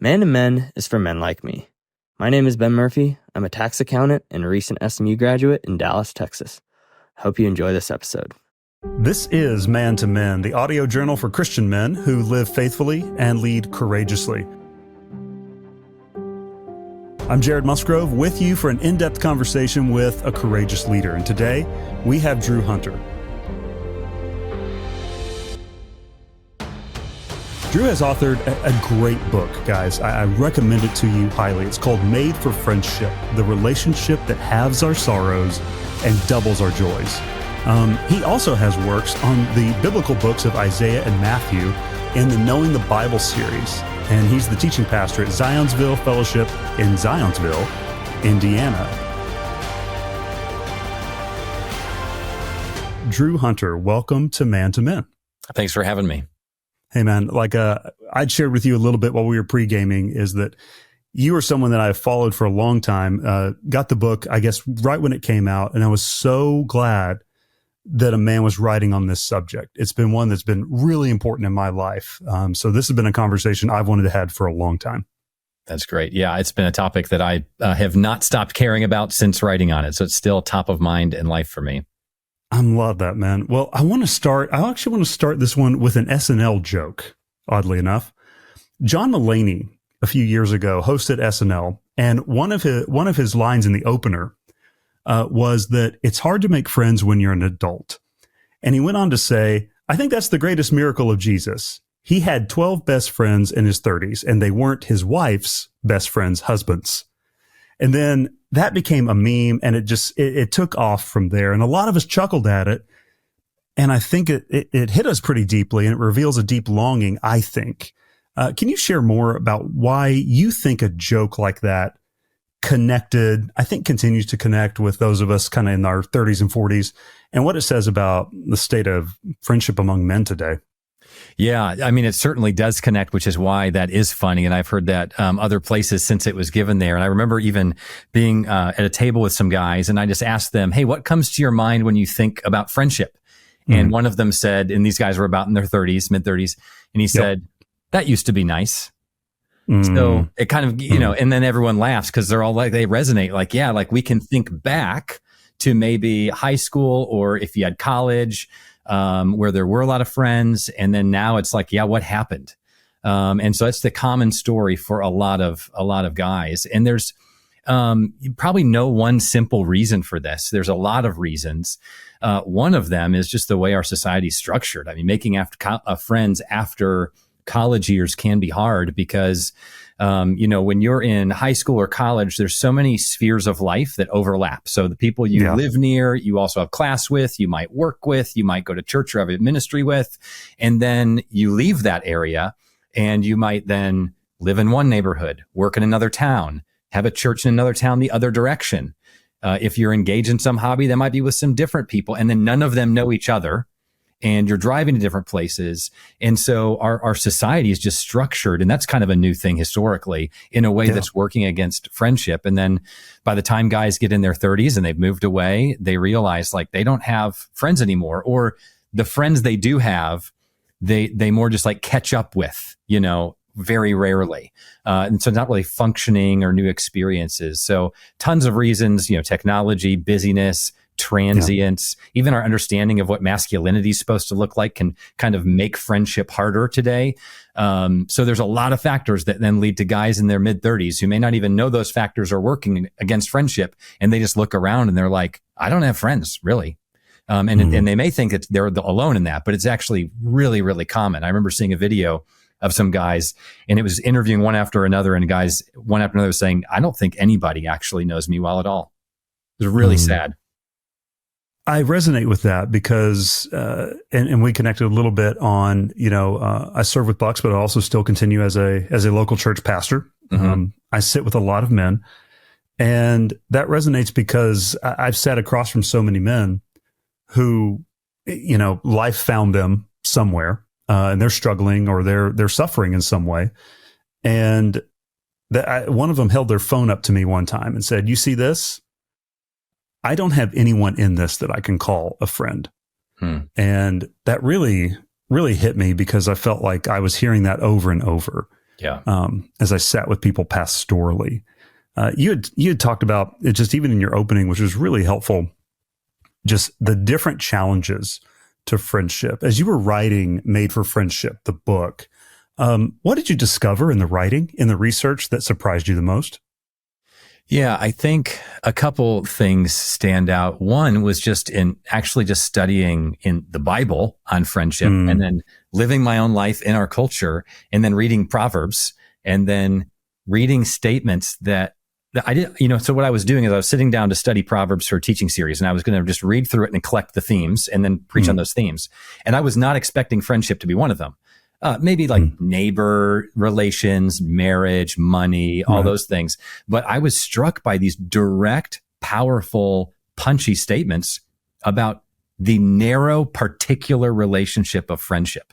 Man to Men is for men like me. My name is Ben Murphy. I'm a tax accountant and a recent SMU graduate in Dallas, Texas. I hope you enjoy this episode. This is Man to Men, the audio journal for Christian men who live faithfully and lead courageously. I'm Jared Musgrove with you for an in-depth conversation with a courageous leader. And today we have Drew Hunter. Drew has authored a great book, guys. I recommend it to you highly. It's called Made for Friendship, the relationship that halves our sorrows and doubles our joys. He also has works on the biblical books of Isaiah and Matthew in the Knowing the Bible series. And he's the teaching pastor at Zionsville Fellowship in Zionsville, Indiana. Drew Hunter, welcome to Man to Men. Thanks for having me. Hey, man, I'd shared with you a little bit while we were pre-gaming is that you are someone that I've followed for a long time, got the book, I guess, right when it came out. And I was so glad that a man was writing on this subject. It's been one that's been really important in my life. So this has been a conversation I've wanted to have for a long time. That's great. Yeah, it's been a topic that I have not stopped caring about since writing on it. So it's still top of mind in life for me. I love that, man. Well, I actually want to start this one with an SNL joke, oddly enough. John Mulaney, a few years ago, hosted SNL, and one of his lines in the opener was that it's hard to make friends when you're an adult. And he went on to say, I think that's the greatest miracle of Jesus. He had 12 best friends in his 30s, and they weren't his wife's best friends' husbands. And then that became a meme, and it took off from there. And a lot of us chuckled at it. And I think it hit us pretty deeply, and it reveals a deep longing, I think. Can you share more about why you think a joke like that continues to connect with those of us kind of in our 30s and 40s, and what it says about the state of friendship among men today? Yeah, I mean, it certainly does connect, which is why that is funny. And I've heard that other places since it was given there. And I remember even being at a table with some guys, and I just asked them, hey, what comes to your mind when you think about friendship? And one of them said, and these guys were about in their 30s, mid-30s, and he said, that used to be nice. So it kind of, and then everyone laughs because they're all like, they resonate like, yeah, like we can think back to maybe high school or if you had college, where there were a lot of friends. And then now it's like, yeah, what happened? And so that's the common story for a lot of guys. And there's probably no one simple reason for this. There's a lot of reasons. One of them is just the way our society is structured. I mean, making friends after college years can be hard because, when you're in high school or college, there's so many spheres of life that overlap. So the people you live near, you also have class with, you might work with, you might go to church or have a ministry with, and then you leave that area and you might then live in one neighborhood, work in another town, have a church in another town the other direction. If you're engaged in some hobby, that might be with some different people, and then none of them know each other. And you're driving to different places. And so our society is just structured, and that's kind of a new thing historically, in a way that's working against friendship. And then by the time guys get in their 30s and they've moved away, they realize like they don't have friends anymore, or the friends they do have, they more just like catch up with, very rarely. And so not really functioning or new experiences. So tons of reasons, technology, busyness, transience, even our understanding of what masculinity is supposed to look like can kind of make friendship harder today. So there's a lot of factors that then lead to guys in their mid-30s who may not even know those factors are working against friendship. And they just look around and they're like, I don't have friends, really. And they may think that they're alone in that, but it's actually really, really common. I remember seeing a video of some guys, and it was interviewing one after another, and guys one after another saying, I don't think anybody actually knows me well at all. It was really sad. I resonate with that because, and we connected a little bit on, I serve with Bucks, but I also still continue as a local church pastor. I sit with a lot of men, and that resonates because I've sat across from so many men who, life found them somewhere, and they're struggling or they're suffering in some way. And one of them held their phone up to me one time and said, you see this? I don't have anyone in this that I can call a friend. And that really, really hit me because I felt like I was hearing that over and over. Yeah. As I sat with people pastorally. You had talked about it just even in your opening, which was really helpful, just the different challenges to friendship. As you were writing Made for Friendship, the book, what did you discover in the writing, in the research that surprised you the most? Yeah, I think a couple things stand out. One was just in actually just studying in the Bible on friendship and then living my own life in our culture and then reading Proverbs and then reading statements that I did, so what I was doing is I was sitting down to study Proverbs for a teaching series, and I was going to just read through it and collect the themes and then preach on those themes. And I was not expecting friendship to be one of them. Maybe like neighbor relations, marriage, money, all those things. But I was struck by these direct, powerful, punchy statements about the narrow, particular relationship of friendship.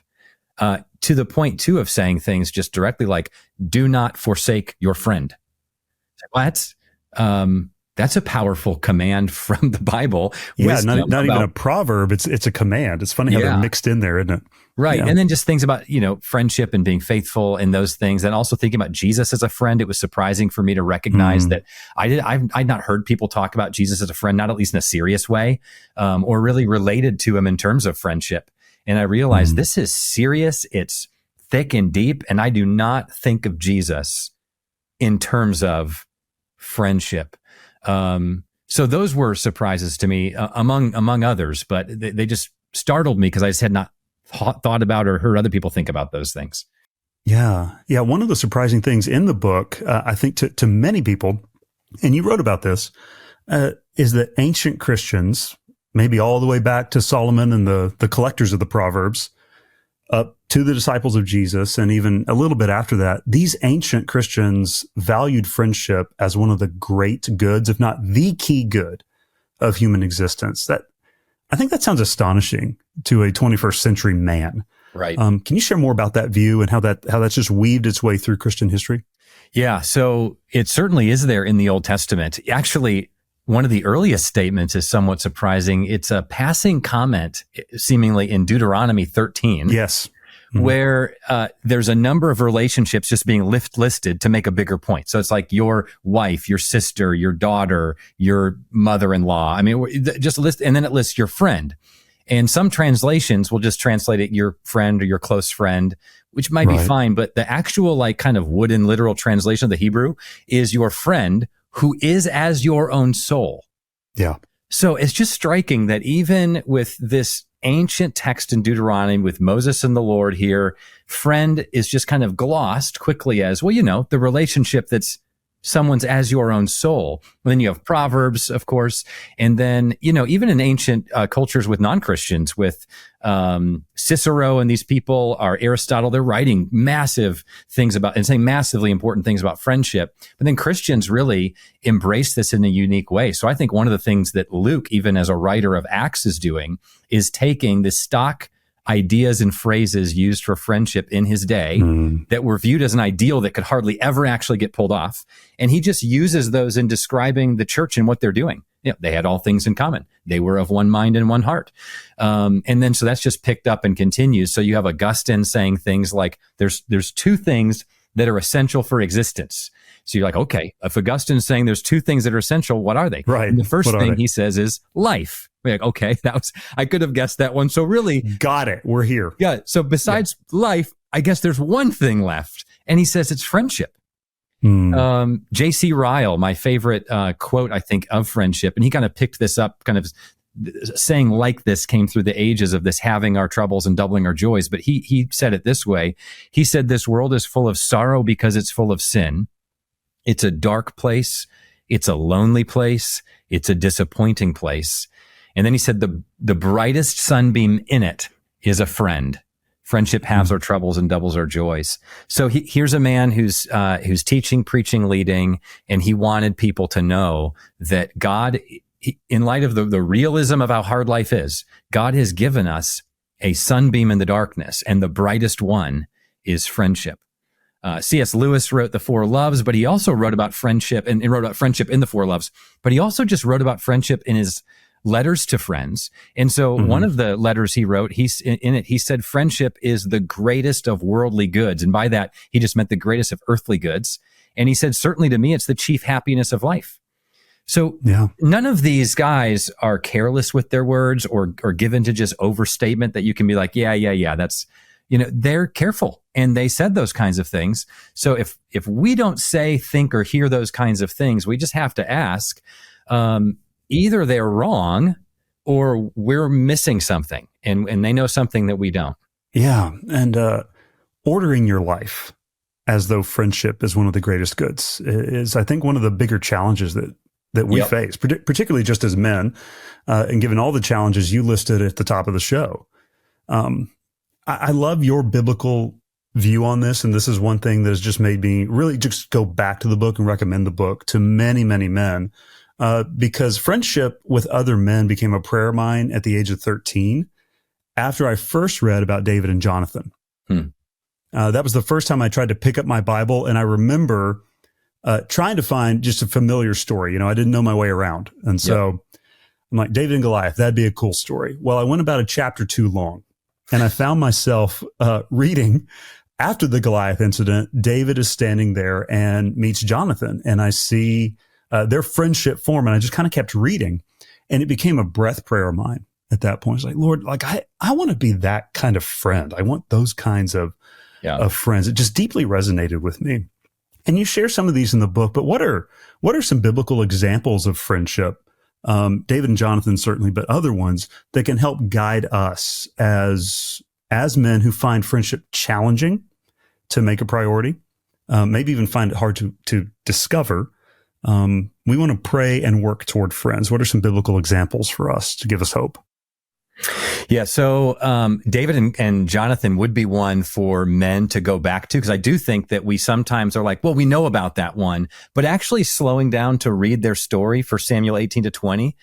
To the point too of saying things just directly like, do not forsake your friend. What? That's a powerful command from the Bible. Yeah, not even a proverb. It's a command. It's funny how they're mixed in there, isn't it? Right. Yeah. And then just things about, friendship and being faithful and those things. And also thinking about Jesus as a friend. It was surprising for me to recognize that I'd not heard people talk about Jesus as a friend, not at least in a serious way, or really related to him in terms of friendship. And I realized this is serious. It's thick and deep. And I do not think of Jesus in terms of friendship. So those were surprises to me, among others, but they just startled me because I just had not thought about or heard other people think about those things. Yeah. Yeah. One of the surprising things in the book, I think to many people, and you wrote about this, is that ancient Christians, maybe all the way back to Solomon and the collectors of the Proverbs, up to the disciples of Jesus, and even a little bit after that, these ancient Christians valued friendship as one of the great goods, if not the key good of human existence. I think that sounds astonishing to a 21st century man. Right. Can you share more about that view and how that's just weaved its way through Christian history? Yeah. So it certainly is there in the Old Testament. Actually, one of the earliest statements is somewhat surprising. It's a passing comment, seemingly in Deuteronomy 13. Yes. Where there's a number of relationships just being listed to make a bigger point. So it's like your wife, your sister, your daughter, your mother-in-law. I mean, just list, and then it lists your friend. And some translations will just translate it your friend or your close friend, which might be fine. But the actual kind of wooden literal translation of the Hebrew is your friend who is as your own soul. Yeah. So it's just striking that even with this ancient text in Deuteronomy with Moses and the Lord here, friend is just kind of glossed quickly as, well, the relationship that's someone's as your own soul. And then you have Proverbs, of course. And then, even in ancient cultures with non-Christians, with Cicero and these people, are Aristotle, they're writing massive things about and saying massively important things about friendship. But then Christians really embrace this in a unique way. So I think one of the things that Luke, even as a writer of Acts, is doing is taking the stock ideas and phrases used for friendship in his day that were viewed as an ideal that could hardly ever actually get pulled off. And he just uses those in describing the church and what they're doing. They had all things in common. They were of one mind and one heart. And then, so that's just picked up and continues. So you have Augustine saying things like, there's two things that are essential for existence. So you're like, okay, if Augustine's saying there's two things that are essential, what are they? Right. And the first thing he says is life. We're like, okay, I could have guessed that one. So really, got it. We're here. Yeah. So besides life, I guess there's one thing left. And he says it's friendship. J.C. Ryle, my favorite quote, I think, of friendship, and he kind of picked this up, kind of saying like this came through the ages of this having our troubles and doubling our joys. But he said it this way. He said, this world is full of sorrow because it's full of sin. It's a dark place. It's a lonely place. It's a disappointing place. And then he said, the brightest sunbeam in it is a friend. Friendship halves our troubles and doubles our joys. So here's a man who's teaching, preaching, leading, and he wanted people to know that God, in light of the realism of how hard life is, God has given us a sunbeam in the darkness, and the brightest one is friendship. C.S. Lewis wrote The Four Loves, but he also wrote about friendship and wrote about friendship in The Four Loves. But he also just wrote about friendship in his letters to friends. And so one of the letters he wrote, he said, friendship is the greatest of worldly goods. And by that, he just meant the greatest of earthly goods. And he said, certainly to me, it's the chief happiness of life. So none of these guys are careless with their words or given to just overstatement that you can be like, yeah, that's, they're careful. And they said those kinds of things. So if we don't say, think, or hear those kinds of things, we just have to ask, either they're wrong or we're missing something and they know something that we don't. Yeah. And ordering your life as though friendship is one of the greatest goods is, I think, one of the bigger challenges that we face, particularly just as men, and given all the challenges you listed at the top of the show. I love your biblical view on this, and this is one thing that has just made me really just go back to the book and recommend the book to many, many men, because friendship with other men became a prayer of mine at the age of 13 after I first read about David and Jonathan. That was the first time I tried to pick up my Bible, and I remember trying to find just a familiar story. I didn't know my way around. And so I'm like, David and Goliath, that'd be a cool story. Well, I went about a chapter too long, and I found myself reading after the Goliath incident. David is standing there and meets Jonathan, and I see their friendship form, and I just kind of kept reading, and it became a breath prayer of mine at that point. It's like, Lord, like I want to be that kind of friend. I want those kinds of friends. It just deeply resonated with me. And you share some of these in the book, but what are some biblical examples of friendship? David and Jonathan certainly, but other ones that can help guide us as men who find friendship challenging to make a priority, maybe even find it hard to discover. We want to pray and work toward friends. What are some biblical examples for us to give us hope? Yeah. So, David and Jonathan would be one for men to go back to, because I do think that we sometimes are like, well, we know about that one, but actually slowing down to read their story for Samuel 18 to 20,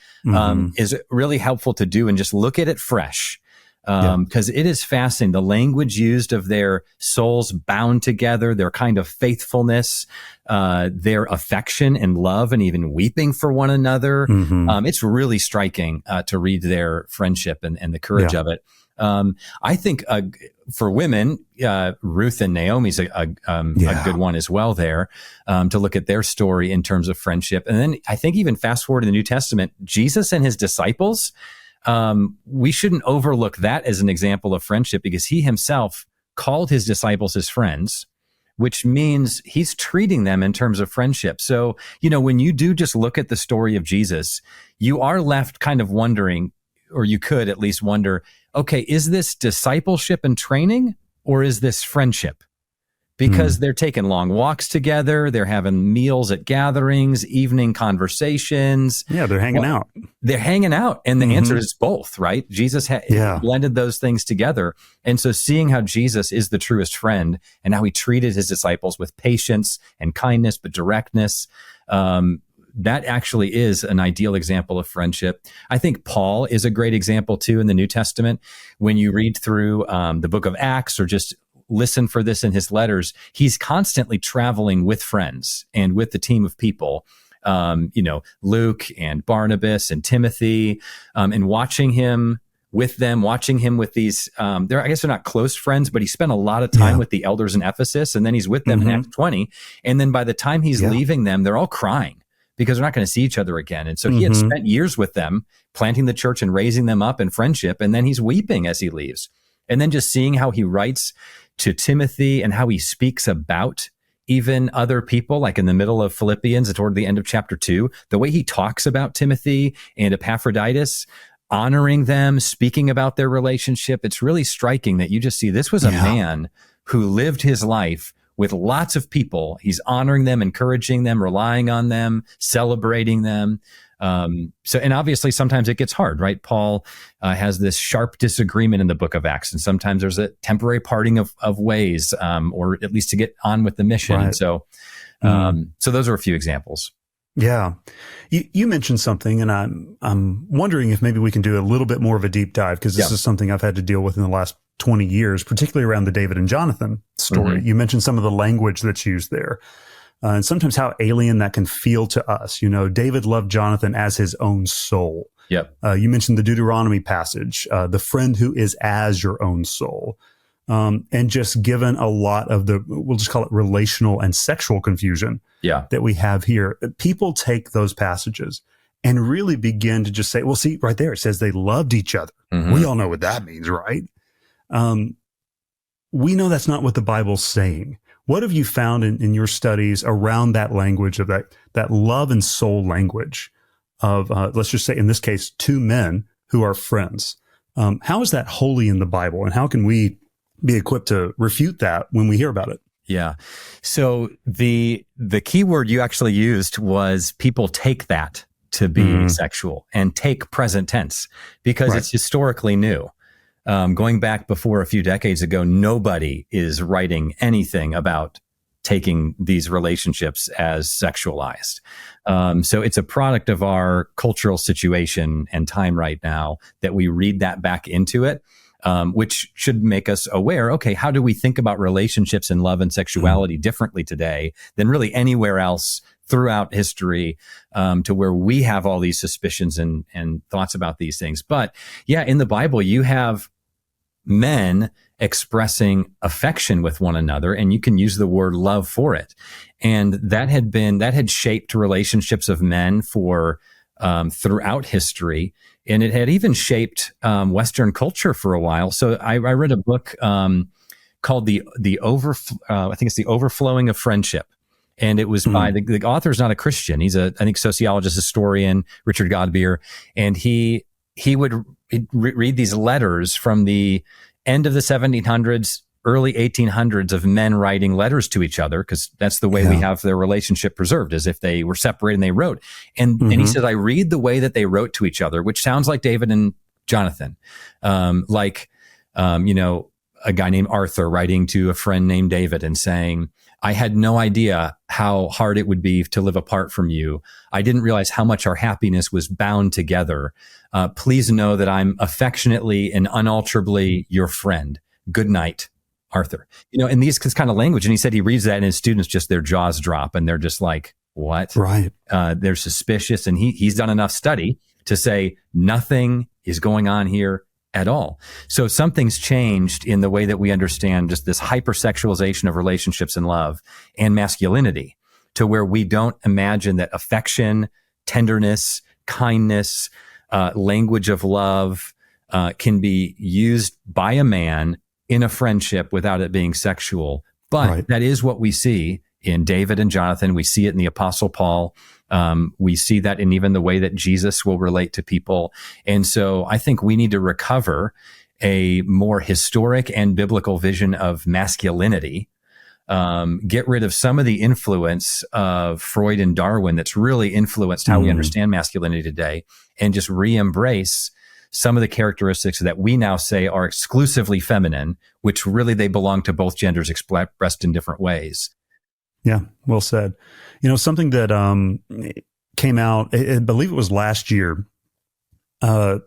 is really helpful to do and just look at it fresh. Because it is fascinating. The language used of their souls bound together, their kind of faithfulness, their affection and love, and even weeping for one another. It's really striking to read their friendship and the courage of it. I think for women, Ruth and Naomi's a good one as well there, to look at their story in terms of friendship. And then I think even fast forward in the New Testament, Jesus and his disciples, we shouldn't overlook that as an example of friendship, because he himself called his disciples his friends, which means he's treating them in terms of friendship. So, when you do just look at the story of Jesus, you are left kind of wondering, or you could at least wonder, okay, is this discipleship and training, or is this friendship? Because they're taking long walks together, they're having meals at gatherings, evening conversations. Yeah, they're hanging out. They're hanging out. And the answer is both, right? Jesus blended those things together. And so seeing how Jesus is the truest friend and how he treated his disciples with patience and kindness, but directness, that actually is an ideal example of friendship. I think Paul is a great example too in the New Testament. When you read through the book of Acts, or just listen for this in his letters, he's constantly traveling with friends and with the team of people, Luke and Barnabas and Timothy, and watching him with them, watching him with these, I guess they're not close friends, but he spent a lot of time with the elders in Ephesus, and then he's with them in Acts 20. And then by the time he's leaving them, they're all crying because they're not going to see each other again. And so he had spent years with them, planting the church and raising them up in friendship. And then he's weeping as he leaves. And then just seeing how he writes to Timothy and how he speaks about even other people, like in the middle of Philippians and toward the end of chapter 2, the way he talks about Timothy and Epaphroditus, honoring them, speaking about their relationship. It's really striking that you just see this was a man who lived his life with lots of people. He's honoring them, encouraging them, relying on them, celebrating them. And obviously sometimes it gets hard, right? Paul has this sharp disagreement in the book of Acts, and sometimes there's a temporary parting of ways, or at least to get on with the mission. Right. And so those are a few examples. Yeah. You mentioned something, and I'm wondering if maybe we can do a little bit more of a deep dive, because this is something I've had to deal with in the last 20 years, particularly around the David and Jonathan story. You mentioned some of the language that's used there. And sometimes how alien that can feel to us. David loved Jonathan as his own soul. Yep. You mentioned the Deuteronomy passage, the friend who is as your own soul. And just given a lot of we'll just call it relational and sexual confusion that we have here, people take those passages and really begin to just say, well, see, right there, it says they loved each other. Mm-hmm. We all know what that means, right? We know that's not what the Bible's saying. What have you found in your studies around that language of that love and soul language of, let's just say in this case, two men who are friends? How is that holy in the Bible, and how can we be equipped to refute that when we hear about it? Yeah. So the key word you actually used was people take that to be sexual, and take present tense, because it's historically new. Going back before a few decades ago, nobody is writing anything about taking these relationships as sexualized. So it's a product of our cultural situation and time right now that we read that back into it. Which should make us aware, okay, how do we think about relationships and love and sexuality differently today than really anywhere else throughout history, to where we have all these suspicions and thoughts about these things. But yeah, in the Bible, you have men expressing affection with one another, and you can use the word love for it. And that had shaped relationships of men for throughout history. And it had even shaped Western culture for a while. So I read a book called I think it's The Overflowing of Friendship. And it was by the author's not a Christian. He's I think sociologist, historian, Richard Godbeer. And he would read these letters from the end of the 1700s, early 1800s, of men writing letters to each other, because that's the way we have their relationship preserved, as if they were separated and they wrote. And he said, I read the way that they wrote to each other, which sounds like David and Jonathan, a guy named Arthur writing to a friend named David and saying, I had no idea how hard it would be to live apart from you. I didn't realize how much our happiness was bound together. Please know that I'm affectionately and unalterably your friend. Good night, Arthur. In these kind of language. And he said he reads that and his students just, their jaws drop and they're just like, what? Right. They're suspicious. And he's done enough study to say nothing is going on here at all. So something's changed in the way that we understand just this hypersexualization of relationships and love and masculinity, to where we don't imagine that affection, tenderness, kindness, language of love can be used by a man in a friendship without it being sexual. But that is what we see in David and Jonathan. We see it in the Apostle Paul. We see that in even the way that Jesus will relate to people. And so I think we need to recover a more historic and biblical vision of masculinity, get rid of some of the influence of Freud and Darwin that's really influenced how we understand masculinity today, and just re-embrace some of the characteristics that we now say are exclusively feminine, which really they belong to both genders expressed in different ways. Yeah, well said. Something that came out, I believe it was last year, the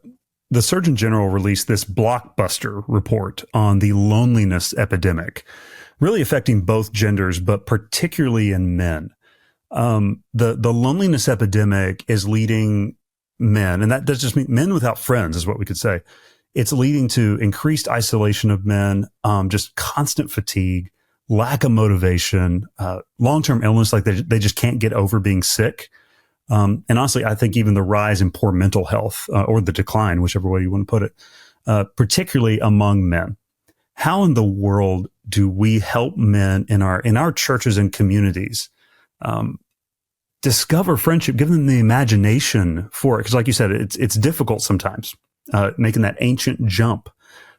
Surgeon General released this blockbuster report on the loneliness epidemic, really affecting both genders, but particularly in men. The loneliness epidemic is leading men, and that does just mean men without friends is what we could say. It's leading to increased isolation of men, just constant fatigue, lack of motivation, long-term illness, like they just can't get over being sick. And honestly, I think even the rise in poor mental health, or the decline, whichever way you want to put it, particularly among men. How in the world do we help men in our churches and communities discover friendship, give them the imagination for it? Because like you said, it's difficult sometimes, making that ancient jump.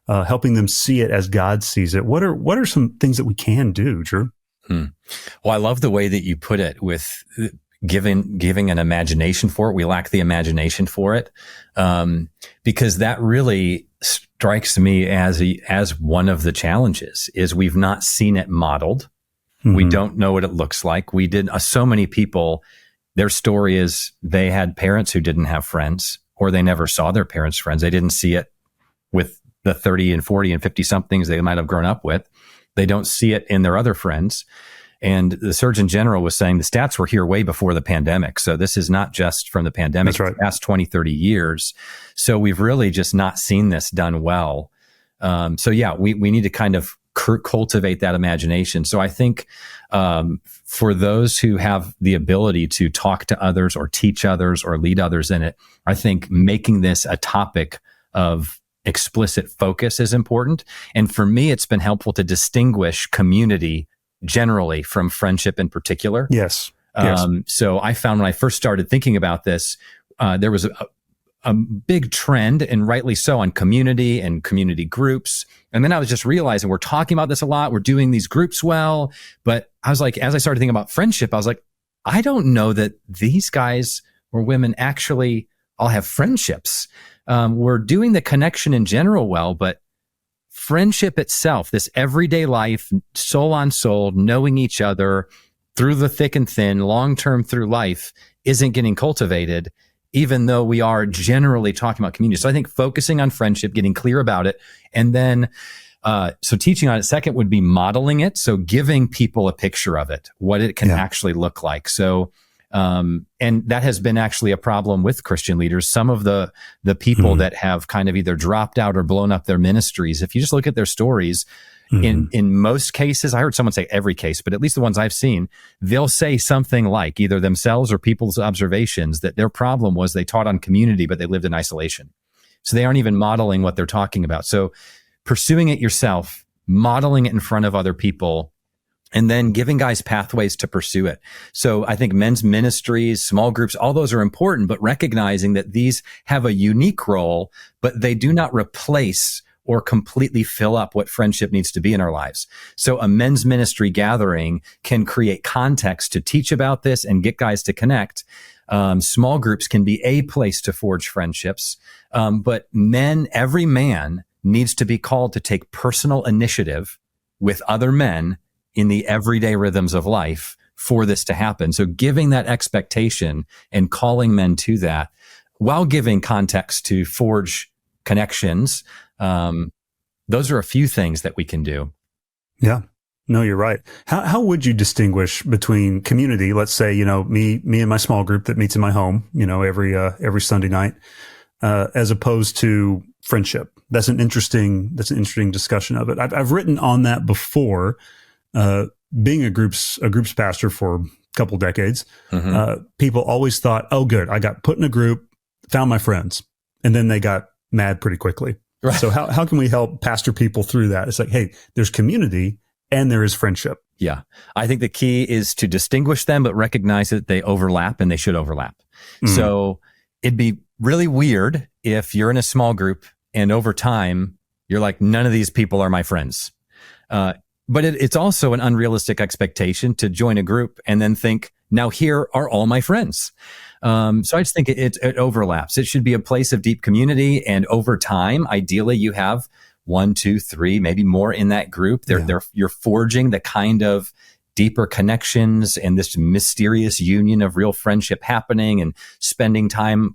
Helping them see it as God sees it. What are some things that we can do, Drew? Well, I love the way that you put it with giving an imagination for it. We lack the imagination for it, because that really strikes me as one of the challenges is we've not seen it modeled. We don't know what it looks like. We did so many people. Their story is they had parents who didn't have friends, or they never saw their parents' friends. They didn't see it with the 30 and 40 and 50 somethings they might have grown up with. They don't see it in their other friends. And the Surgeon General was saying the stats were here way before the pandemic. So this is not just from the pandemic. That's right. The past 20, 30 years. So we've really just not seen this done well. So yeah, we need to kind of cultivate that imagination. So I think for those who have the ability to talk to others or teach others or lead others in it, I think making this a topic of explicit focus is important. And for me, it's been helpful to distinguish community generally from friendship in particular. Yes. So I found when I first started thinking about this, there was a big trend, and rightly so, on community and community groups. And then I was just realizing we're talking about this a lot. We're doing these groups well. But I was like, as I started thinking about friendship, I was like, I don't know that these guys or women actually all have friendships. We're doing the connection in general well, but friendship itself, this everyday life, soul on soul, knowing each other through the thick and thin, long-term through life, isn't getting cultivated, even though we are generally talking about community. So I think focusing on friendship, getting clear about it, and then so teaching on it. Second would be modeling it. So giving people a picture of it, what it can actually look like. So, and that has been actually a problem with Christian leaders. Some of the people that have kind of either dropped out or blown up their ministries, if you just look at their stories, in most cases, I heard someone say every case, but at least the ones I've seen, they'll say something like either themselves or people's observations that their problem was they taught on community, but they lived in isolation. So they aren't even modeling what they're talking about. So pursuing it yourself, modeling it in front of other people, and then giving guys pathways to pursue it. So I think men's ministries, small groups, all those are important, but recognizing that these have a unique role, but they do not replace or completely fill up what friendship needs to be in our lives. So a men's ministry gathering can create context to teach about this and get guys to connect. Small groups can be a place to forge friendships. But every man needs to be called to take personal initiative with other men in the everyday rhythms of life for this to happen. So giving that expectation and calling men to that while giving context to forge connections. Those are a few things that we can do. Yeah. No, you're right. How would you distinguish between community? Let's say, me and my small group that meets in my home, every Sunday night, as opposed to friendship. That's an interesting discussion of it. I've written on that before, being a groups pastor for a couple decades. People always thought, oh, good, I got put in a group, found my friends, and then they got mad pretty quickly. Right. So how can we help pastor people through that? It's like, hey, there's community and there is friendship. Yeah. I think the key is to distinguish them, but recognize that they overlap and they should overlap. So it'd be really weird if you're in a small group and over time, you're like, none of these people are my friends. But it's also an unrealistic expectation to join a group and then think, now here are all my friends. So I just think it overlaps. It should be a place of deep community. And over time, ideally, you have 1, 2, 3, maybe more in that group. You're forging the kind of deeper connections and this mysterious union of real friendship happening and spending time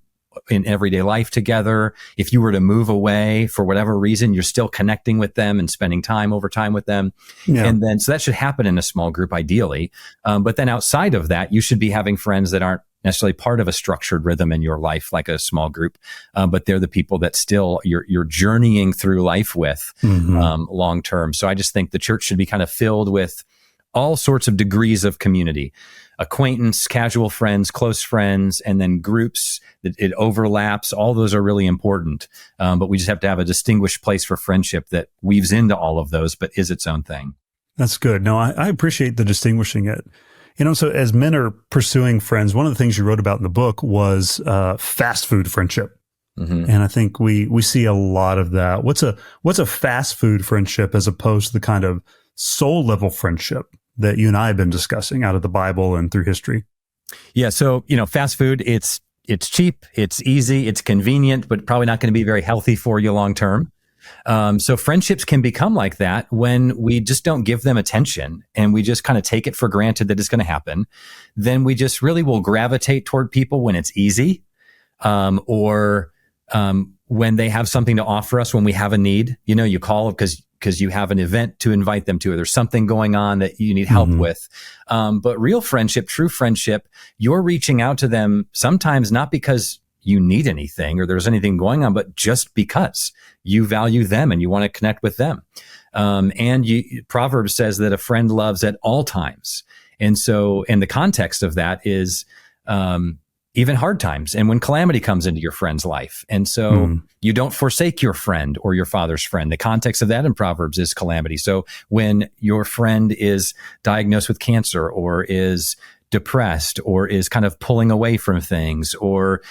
in everyday life together. If you were to move away for whatever reason, you're still connecting with them and spending time over time with them. Yeah. And then, so that should happen in a small group ideally. But then outside of that, you should be having friends that aren't necessarily part of a structured rhythm in your life, like a small group. But they're the people that still you're journeying through life with, long term. So I just think the church should be kind of filled with all sorts of degrees of community. Acquaintance, casual friends, close friends, and then groups that it overlaps. All those are really important. But we just have to have a distinguished place for friendship that weaves into all of those, but is its own thing. That's good. No, I appreciate the distinguishing it. So as men are pursuing friends, one of the things you wrote about in the book was fast food friendship. And I think we see a lot of that. What's a fast food friendship as opposed to the kind of soul level friendship that you and I have been discussing out of the Bible and through history? Yeah. So, fast food, it's cheap, it's easy, it's convenient, but probably not going to be very healthy for you long term. So friendships can become like that when we just don't give them attention and we just kind of take it for granted that it's going to happen. Then we just really will gravitate toward people when it's easy, or when they have something to offer us when we have a need. You call because because you have an event to invite them to, or there's something going on that you need help with. But real friendship, true friendship, you're reaching out to them sometimes not because you need anything or there's anything going on, but just because you value them and you want to connect with them. Proverbs says that a friend loves at all times. And so, and the context of that is, even hard times and when calamity comes into your friend's life. And so you don't forsake your friend or your father's friend. The context of that in Proverbs is calamity. So when your friend is diagnosed with cancer or is depressed or is kind of pulling away from things or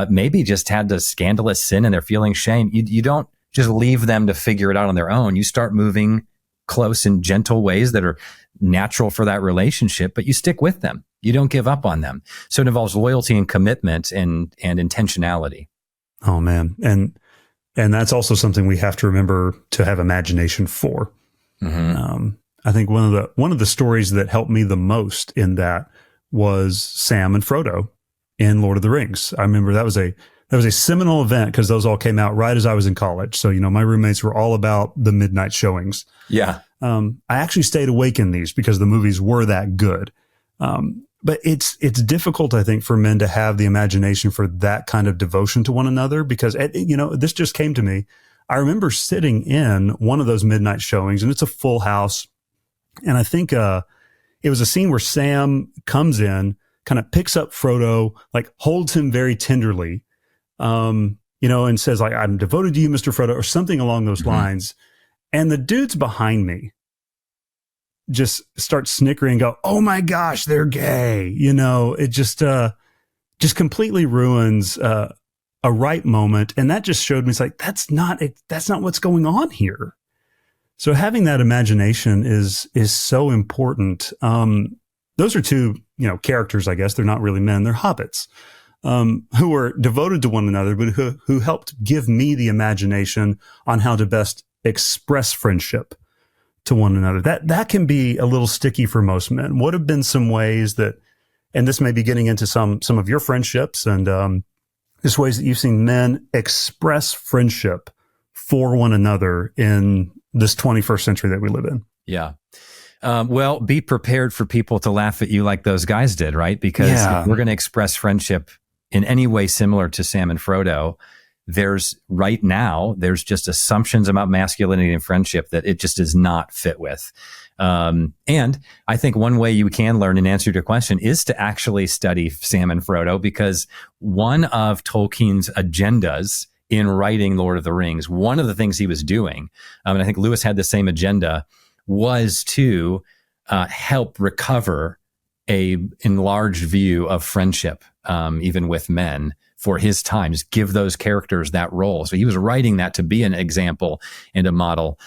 maybe just had a scandalous sin and they're feeling shame, you don't just leave them to figure it out on their own. You start moving close in gentle ways that are natural for that relationship, but you stick with them. You don't give up on them. So it involves loyalty and commitment and intentionality. Oh man. And that's also something we have to remember to have imagination for. I think one of the stories that helped me the most in that was Sam and Frodo in Lord of the Rings. I remember that was a seminal event because those all came out right as I was in college. So, my roommates were all about the midnight showings. Yeah. I actually stayed awake in these because the movies were that good. But it's difficult, I think, for men to have the imagination for that kind of devotion to one another because, this just came to me. I remember sitting in one of those midnight showings and it's a full house. And I think, it was a scene where Sam comes in, kind of picks up Frodo, like holds him very tenderly, and says like, I'm devoted to you, Mr. Frodo, or something along those lines. And the dudes behind me just start snickering and go, oh my gosh, they're gay. It just completely ruins, a right moment. And that just showed me, it's like, that's not what's going on here. So having that imagination is so important. Those are two, characters, I guess. They're not really men. They're hobbits, who are devoted to one another, but who helped give me the imagination on how to best express friendship to one another. That can be a little sticky for most men. What have been some ways that, and this may be getting into some of your friendships and just ways that you've seen men express friendship for one another in this 21st century that we live in? Yeah. Well, be prepared for people to laugh at you like those guys did, right? Because if we're going to express friendship in any way similar to Sam and Frodo, there's just assumptions about masculinity and friendship that it just does not fit with. And I think one way you can learn, in answer to your question, is to actually study Sam and Frodo, because one of Tolkien's agendas in writing Lord of the Rings, one of the things he was doing, and I think Lewis had the same agenda, was to help recover a enlarged view of friendship, even with men, for his times, give those characters that role. So he was writing that to be an example and a model.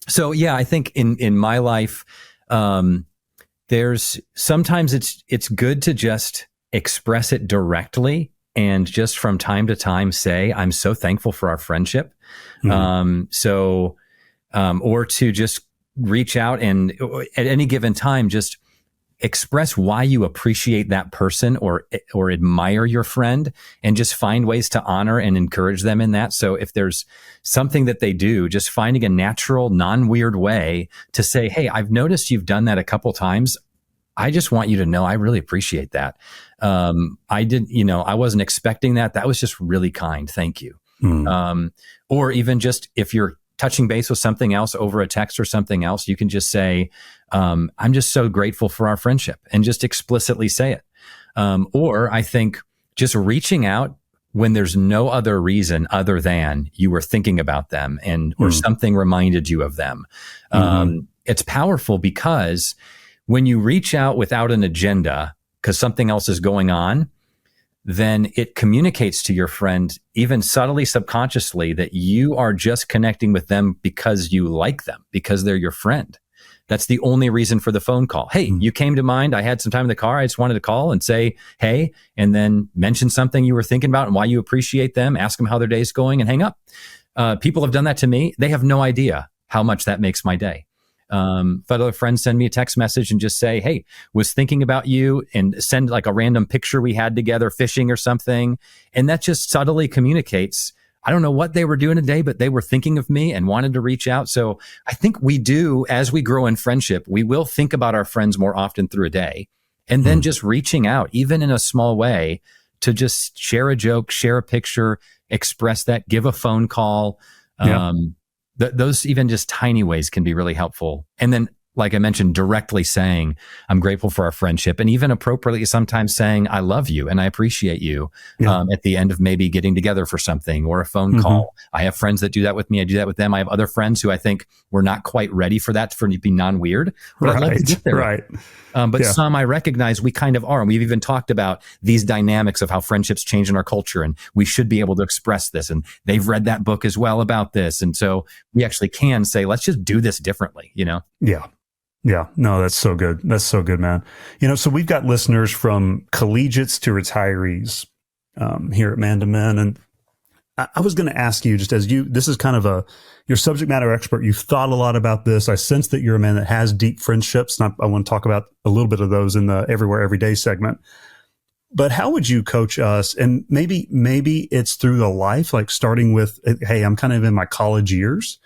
So yeah, I think in my life, there's sometimes it's good to just express it directly and just from time to time say, I'm so thankful for our friendship. Or to just reach out and at any given time, just express why you appreciate that person or admire your friend, and just find ways to honor and encourage them in that. So if there's something that they do, just finding a natural, non-weird way to say, hey, I've noticed you've done that a couple times. I just want you to know I really appreciate that. I wasn't expecting that. That was just really kind. Thank you. Or even just if you're touching base with something else over a text or something else, you can just say, I'm just so grateful for our friendship, and just explicitly say it. Or I think just reaching out when there's no other reason other than you were thinking about them or something reminded you of them. It's powerful because when you reach out without an agenda because something else is going on, then it communicates to your friend, even subtly, subconsciously, that you are just connecting with them because you like them, because they're your friend. That's the only reason for the phone call. Hey, you came to mind. I had some time in the car. I just wanted to call and say, hey, and then mention something you were thinking about and why you appreciate them. Ask them how their day's going and hang up. People have done that to me. They have no idea how much that makes my day. Other friends send me a text message and just say, hey, was thinking about you, and send like a random picture we had together fishing or something. And that just subtly communicates, I don't know what they were doing today, but they were thinking of me and wanted to reach out. So I think we do, as we grow in friendship, we will think about our friends more often through a day, and then just reaching out, even in a small way, to just share a joke, share a picture, express that, give a phone call. Those even just tiny ways can be really helpful. And then, like I mentioned, directly saying, I'm grateful for our friendship, and even appropriately sometimes saying, I love you and I appreciate you at the end of maybe getting together for something or a phone call. I have friends that do that with me. I do that with them. I have other friends who I think we're not quite ready for that, for it to be non-weird, but I'd like to get there. But some I recognize we kind of are. And we've even talked about these dynamics of how friendships change in our culture, and we should be able to express this. And they've read that book as well about this. And so we actually can say, let's just do this differently, Yeah, no, that's so good. That's so good, man. So we've got listeners from collegiates to retirees here at Man to Men. And I was going to ask you, just as this is kind of you're subject matter expert. You've thought a lot about this. I sense that you're a man that has deep friendships. And I want to talk about a little bit of those in the Everywhere Every Day segment. But how would you coach us? And maybe it's through the life, like starting with, hey, I'm kind of in my college years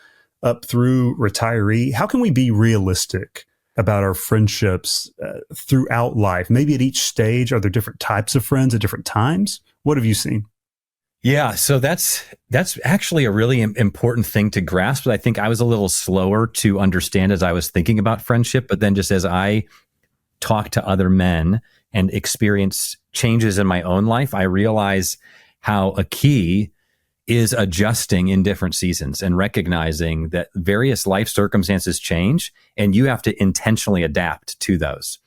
up through retiree. How can we be realistic about our friendships throughout life? Maybe at each stage, are there different types of friends at different times? What have you seen? Yeah, so that's actually a really important thing to grasp. But I think I was a little slower to understand as I was thinking about friendship. But then just as I talk to other men and experience changes in my own life, I realize how a key is adjusting in different seasons and recognizing that various life circumstances change and you have to intentionally adapt to those,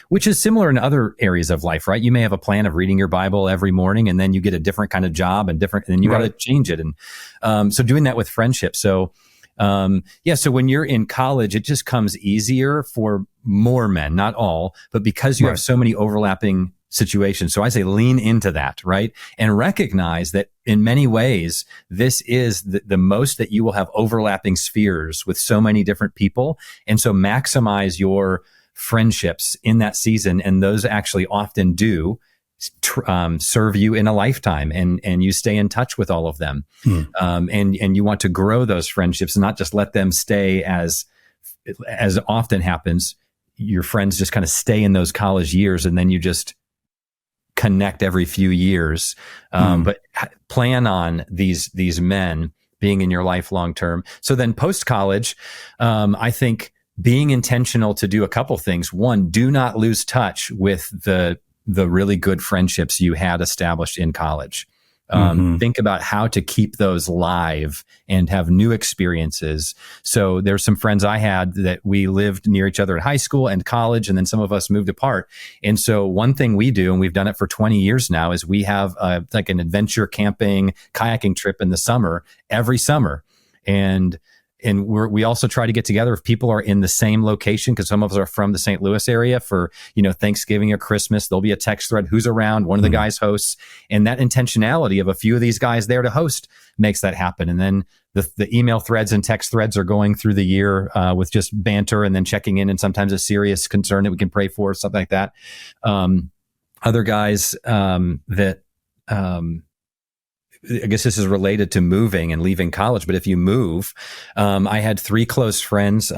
which is similar in other areas of life, right? You may have a plan of reading your Bible every morning and then you get a different kind of job and then you got to change it. And so doing that with friendship. So so when you're in college, it just comes easier for more men, not all, but because you have so many overlapping situations. So I say lean into that, right? And recognize that in many ways, this is the most that you will have overlapping spheres with so many different people. And so maximize your friendships in that season. And those actually often do serve you in a lifetime, and you stay in touch with all of them. And you want to grow those friendships and not just let them stay as often happens. Your friends just kind of stay in those college years and then you just connect every few years. But plan on these men being in your life long term. So then post college, I think being intentional to do a couple things. One, do not lose touch with the really good friendships you had established in college. Think about how to keep those live and have new experiences. So there's some friends I had that we lived near each other in high school and college, and then some of us moved apart. And so one thing we do, and we've done it for 20 years now, is we have like an adventure camping, kayaking trip in the summer, every summer. And we also try to get together if people are in the same location, because some of us are from the St. Louis area for, Thanksgiving or Christmas. There'll be a text thread, who's around, one of the guys hosts. And that intentionality of a few of these guys there to host makes that happen. And then the email threads and text threads are going through the year with just banter and then checking in and sometimes a serious concern that we can pray for, something like that. Other guys that I guess this is related to moving and leaving college, but if you move, I had 3 close friends,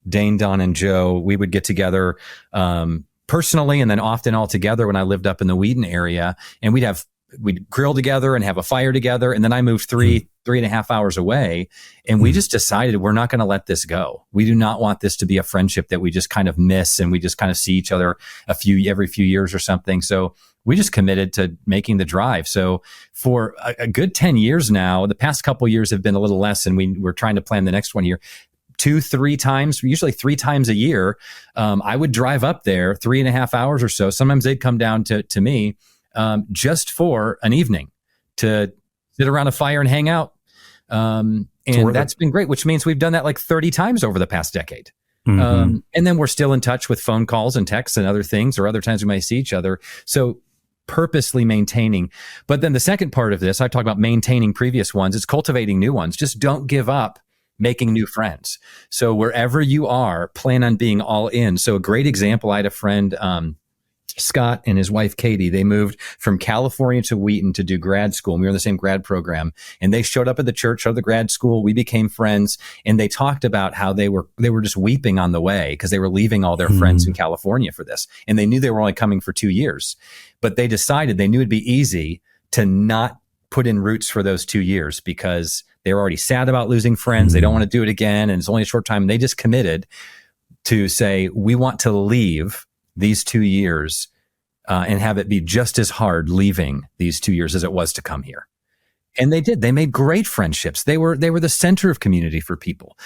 Dane, Don, and Joe. We would get together personally and then often all together when I lived up in the Wheaton area, and we'd grill together and have a fire together. And then I moved 3.5 hours away, and we just decided we're not going to let this go. We do not want this to be a friendship that we just kind of miss and we just kind of see each other every few years or something. So we just committed to making the drive. So for a good 10 years now, the past couple of years have been a little less, and we're trying to plan the next one here. 2-3 times, usually 3 times a year, I would drive up there 3.5 hours or so. Sometimes they'd come down to me just for an evening to sit around a fire and hang out. And that's been great, which means we've done that like 30 times over the past decade. And then we're still in touch with phone calls and texts and other things, or other times we might see each other. So purposely maintaining. But then the second part of this, I talked about maintaining previous ones. It's cultivating new ones. Just don't give up making new friends. So wherever you are, plan on being all in. So a great example, I had a friend, Scott and his wife, Katie, they moved from California to Wheaton to do grad school. And we were in the same grad program, and they showed up at the church of the grad school. We became friends, and they talked about how they were just weeping on the way because they were leaving all their friends in California for this. And they knew they were only coming for 2 years, but they decided they knew it'd be easy to not put in roots for those 2 years because they were already sad about losing friends. They don't want to do it again. And it's only a short time. And they just committed to say, we want to leave these 2 years and have it be just as hard leaving these 2 years as it was to come here. And they did. They made great friendships. They were the center of community for people.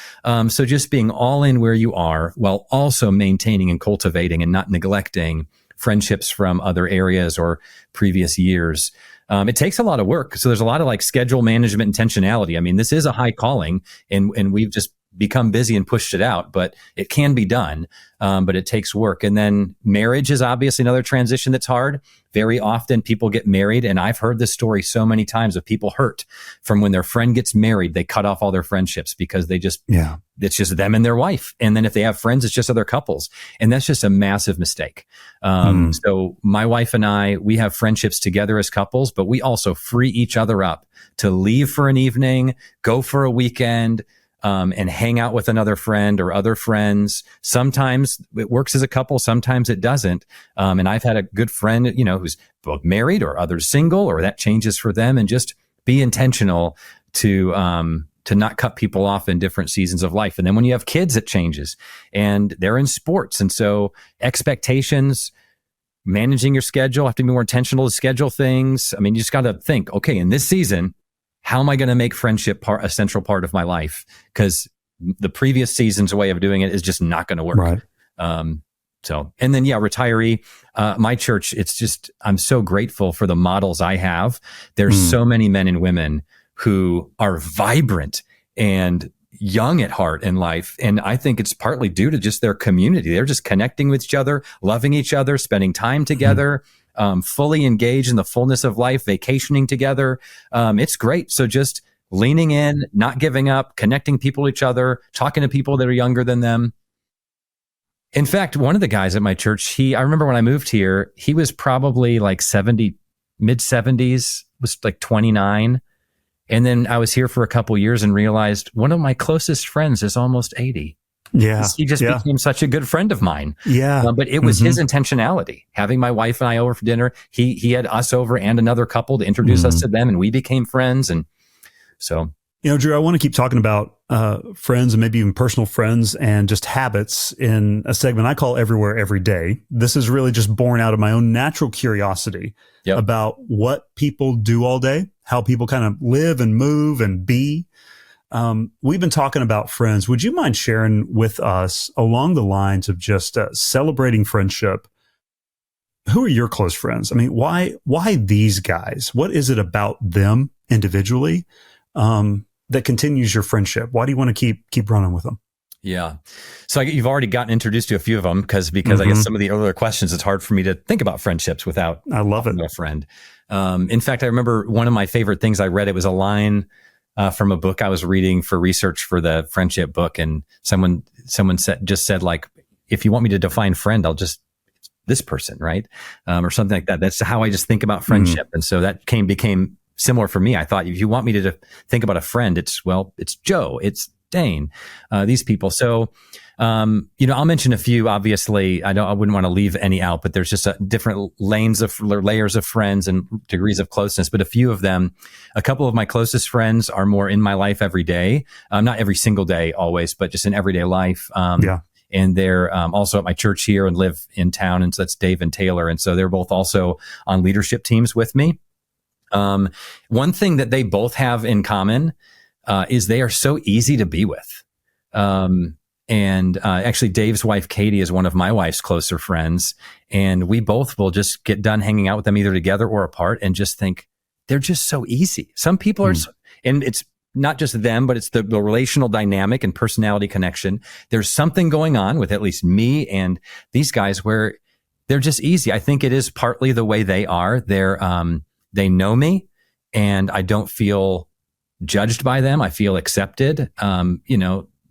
So just being all in where you are while also maintaining and cultivating and not neglecting friendships from other areas or previous years. It takes a lot of work. So there's a lot of like schedule management, intentionality. I mean, this is a high calling, and we've just become busy and pushed it out, but it can be done. But it takes work. And then marriage is obviously another transition that's hard. Very often people get married, and I've heard this story so many times of people hurt from when their friend gets married, they cut off all their friendships because they just, it's just them and their wife. And then if they have friends, it's just other couples. And that's just a massive mistake. So my wife and I, we have friendships together as couples, but we also free each other up to leave for an evening, go for a weekend, and hang out with another friend or other friends. Sometimes it works as a couple, sometimes it doesn't. And I've had a good friend, who's both married or others single, or that changes for them, and just be intentional to not cut people off in different seasons of life. And then when you have kids, it changes, and they're in sports. And so expectations, managing your schedule, have to be more intentional to schedule things. I mean, you just got to think, okay, in this season, how am I going to make friendship a central part of my life? Because the previous season's way of doing it is just not going to work. Right. And then, retiree, my church, it's just, I'm so grateful for the models I have. There's so many men and women who are vibrant and young at heart in life. And I think it's partly due to just their community. They're just connecting with each other, loving each other, spending time together. Fully engaged in the fullness of life, vacationing together. It's great. So just leaning in, not giving up, connecting people to each other, talking to people that are younger than them. In fact, one of the guys at my church, I remember when I moved here, he was probably like mid 70s, was like 29. And then I was here for a couple years and realized one of my closest friends is almost 80. Yeah. He just became such a good friend of mine. Yeah. But it was his intentionality, having my wife and I over for dinner. He had us over and another couple to introduce us to them, and we became friends. And so, Drew, I want to keep talking about friends and maybe even personal friends and just habits in a segment I call Everywhere Every Day. This is really just born out of my own natural curiosity about what people do all day, how people kind of live and move and be. We've been talking about friends. Would you mind sharing with us along the lines of just celebrating friendship? Who are your close friends? I mean, why these guys? What is it about them individually that continues your friendship? Why do you want to keep running with them? Yeah. So you've already gotten introduced to a few of them because I guess some of the earlier questions, it's hard for me to think about friendships without a friend. In fact, I remember one of my favorite things I read, it was a line from a book I was reading for research for the friendship book. And someone said like, if you want me to define friend, I'll just, this person, right? Or something like that. That's how I just think about friendship. And so that became similar for me. I thought, if you want me to think about a friend, it's Joe, it's Dane, these people. So, I'll mention a few. Obviously, I wouldn't want to leave any out, but there's just different layers of friends and degrees of closeness. But a few of them, a couple of my closest friends are more in my life every day, not every single day always, but just in everyday life. And they're also at my church here and live in town. And so that's Dave and Taylor. And so they're both also on leadership teams with me. One thing that they both have in common is they are so easy to be with. And actually, Dave's wife, Katie, is one of my wife's closer friends. And we both will just get done hanging out with them either together or apart and just think they're just so easy. Some people are, and it's not just them, but it's the relational dynamic and personality connection. There's something going on with at least me and these guys where they're just easy. I think it is partly the way they are. They know me and I don't feel judged by them. I feel accepted.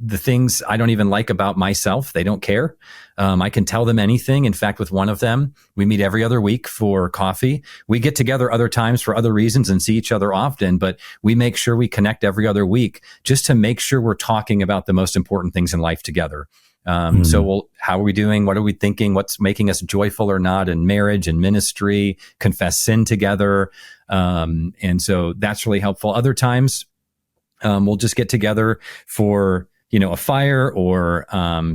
the things I don't even like about myself. They don't care. I can tell them anything. In fact, with one of them, we meet every other week for coffee. We get together other times for other reasons and see each other often, but we make sure we connect every other week just to make sure we're talking about the most important things in life together. So how are we doing? What are we thinking? What's making us joyful or not in marriage and ministry, confess sin together. And so that's really helpful. Other times, we'll just get together for, a fire or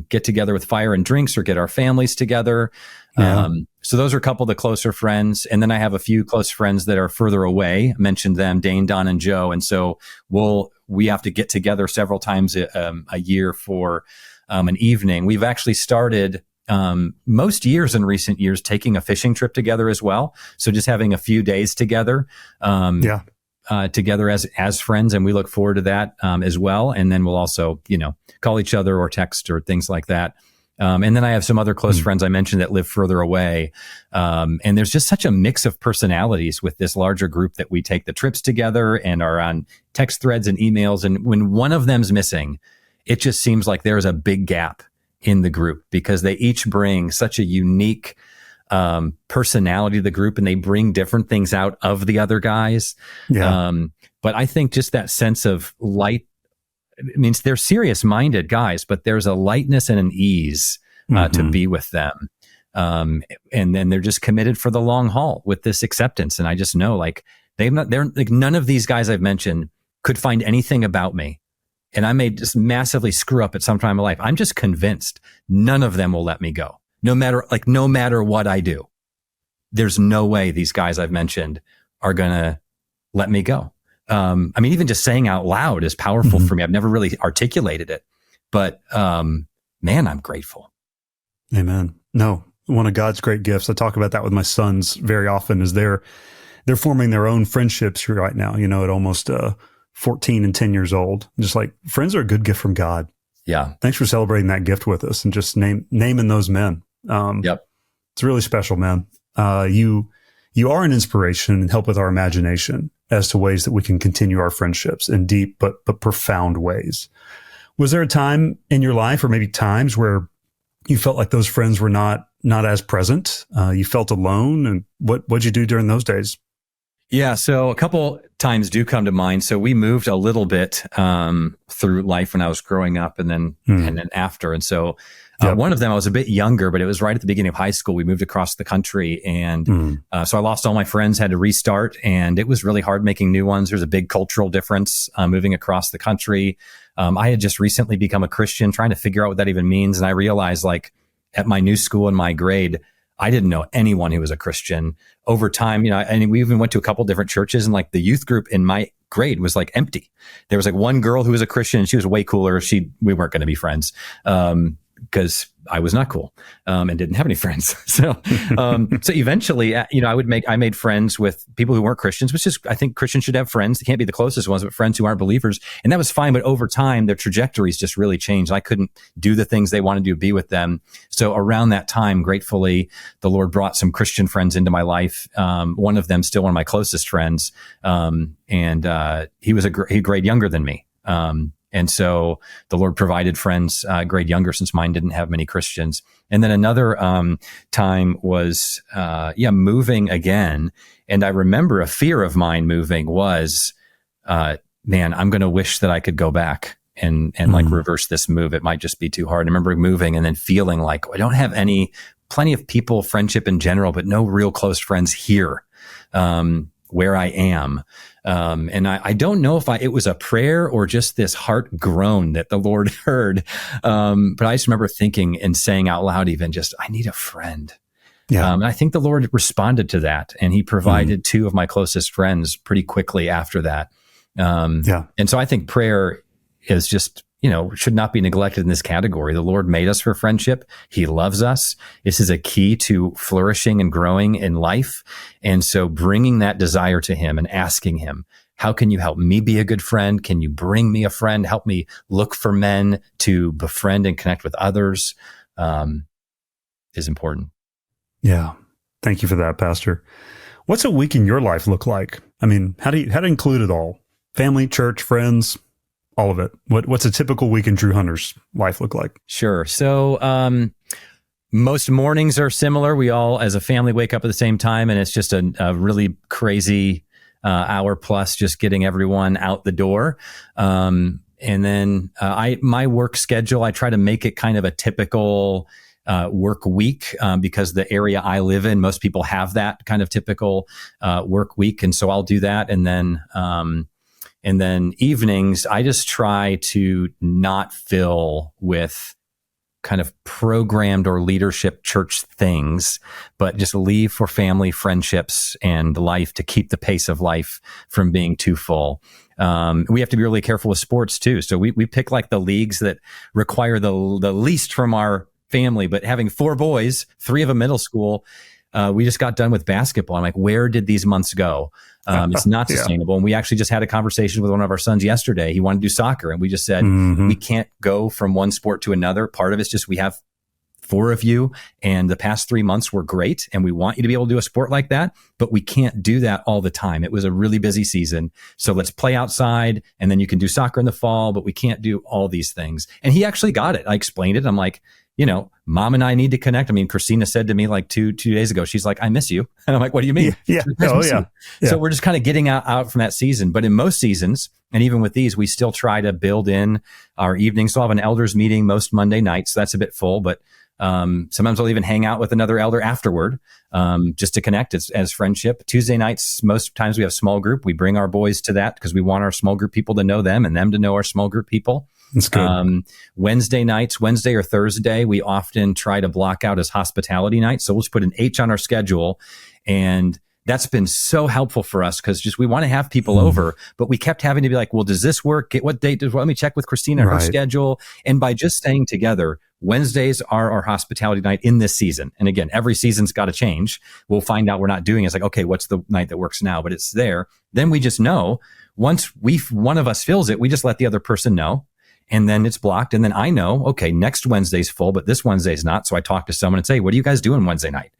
get together with fire and drinks or get our families together. Yeah. So those are a couple of the closer friends. And then I have a few close friends that are further away. I mentioned them, Dane, Don, and Joe. And so we have to get together several times a year for an evening. We've actually started most years in recent years taking a fishing trip together as well. So just having a few days together. Together as friends, and we look forward to that as well. And then we'll also, call each other or text or things like that. And then I have some other close friends I mentioned that live further away. And there's just such a mix of personalities with this larger group that we take the trips together and are on text threads and emails. And when one of them's missing, it just seems like there's a big gap in the group because they each bring such a unique personality to the group, and they bring different things out of the other guys. Yeah. But I think just that sense of light, means they're serious minded guys, but there's a lightness and an ease to be with them. And then they're just committed for the long haul with this acceptance. And I just know they're like, none of these guys I've mentioned could find anything about me. And I may just massively screw up at some time in my life. I'm just convinced none of them will let me go. No matter what I do, there's no way these guys I've mentioned are going to let me go. Even just saying out loud is powerful for me. I've never really articulated it, but, man, I'm grateful. Amen. No, one of God's great gifts. I talk about that with my sons very often is they're forming their own friendships right now, at almost, 14 and 10 years old. Just like friends are a good gift from God. Yeah. Thanks for celebrating that gift with us and just naming those men. Yep. It's really special, man. You are an inspiration and help with our imagination as to ways that we can continue our friendships in deep but profound ways. Was there a time in your life, or maybe times, where you felt like those friends were not as present? You felt alone, and what'd you do during those days? Yeah, so a couple times do come to mind. So we moved a little bit through life when I was growing up, and then after. And so one of them, I was a bit younger, but it was right at the beginning of high school. We moved across the country, and so I lost all my friends, had to restart, and it was really hard making new ones. There's a big cultural difference moving across the country. I had just recently become a Christian, trying to figure out what that even means, and I realized, at my new school in my grade, I didn't know anyone who was a Christian. Over time, and we even went to a couple different churches, and the youth group in my grade was empty. There was one girl who was a Christian, and she was way cooler. We weren't going to be friends because I was not cool and didn't have any friends. So eventually, I made friends with people who weren't Christians, which is, I think Christians should have friends. They can't be the closest ones, but friends who aren't believers. And that was fine. But over time, their trajectories just really changed. I couldn't do the things they wanted to be with them. So around that time, gratefully, the Lord brought some Christian friends into my life. One of them still one of my closest friends. And he was a grade younger than me. And so the Lord provided friends grade younger, since mine didn't have many Christians. And then another time was, moving again. And I remember a fear of mine moving was, man, I'm going to wish that I could go back and reverse this move. It might just be too hard. I remember moving and then feeling I don't have plenty of people, friendship in general, but no real close friends here. Where I am. And I don't know if it was a prayer or just this heart groan that the Lord heard. But I just remember thinking and saying out loud, even just, I need a friend. Yeah. And I think the Lord responded to that, and he provided two of my closest friends pretty quickly after that. And so I think prayer is just, should not be neglected in this category. The Lord made us for friendship. He loves us. This is a key to flourishing and growing in life. And so bringing that desire to him and asking him, how can you help me be a good friend? Can you bring me a friend? Help me look for men to befriend and connect with others, is important. Yeah. Thank you for that, Pastor. What's a week in your life look like? How do you include it all? Family, church, friends, all of it. What's a typical week in Drew Hunter's life look like? Sure. So most mornings are similar. We all, as a family, wake up at the same time, and it's just a really crazy hour plus just getting everyone out the door. And then my work schedule, I try to make it kind of a typical work week because the area I live in, most people have that kind of typical work week. And so I'll do that. And then evenings, I just try to not fill with kind of programmed or leadership church things, but just leave for family, friendships, and life to keep the pace of life from being too full. We have to be really careful with sports too. So we pick like the leagues that require the least from our family, but having 4 boys, 3 of them middle school, we just got done with basketball. I'm like, where did these months go? It's not sustainable. And we actually just had a conversation with one of our sons yesterday. He wanted to do soccer. And we just said, we can't go from one sport to another. Part of it's just we have 4 of you, and the past 3 months were great. And we want you to be able to do a sport like that, but we can't do that all the time. It was a really busy season. So let's play outside, and then you can do soccer in the fall, but we can't do all these things. And he actually got it. I explained it. I'm like, Mom and I need to connect. I mean, Christina said to me like two days ago, she's like, I miss you. And I'm like, what do you mean? Yeah. Yeah. So we're just kind of getting out from that season. But in most seasons, and even with these, we still try to build in our evenings. So I'll have an elders meeting most Monday nights. So that's a bit full, but sometimes I'll even hang out with another elder afterward, just to connect as friendship. Tuesday nights, most times we have small group. We bring our boys to that because we want our small group people to know them and them to know our small group people. That's good. Wednesday nights, Wednesday or Thursday, we often try to block out as hospitality nights. So we'll just put an H on our schedule. And that's been so helpful for us because just we want to have people over, but we kept having to be like, well, does this work? What date let me check with Christina her schedule. And by just staying together, Wednesdays are our hospitality night in this season. And again, every season's got to change. We'll find out we're not doing it. It's like, okay, what's the night that works now? But it's there. Then we just know once one of us fills it, we just let the other person know. And then it's blocked. And then I know, okay, next Wednesday's full, but this Wednesday's not. So I talk to someone and say, what are you guys doing Wednesday night?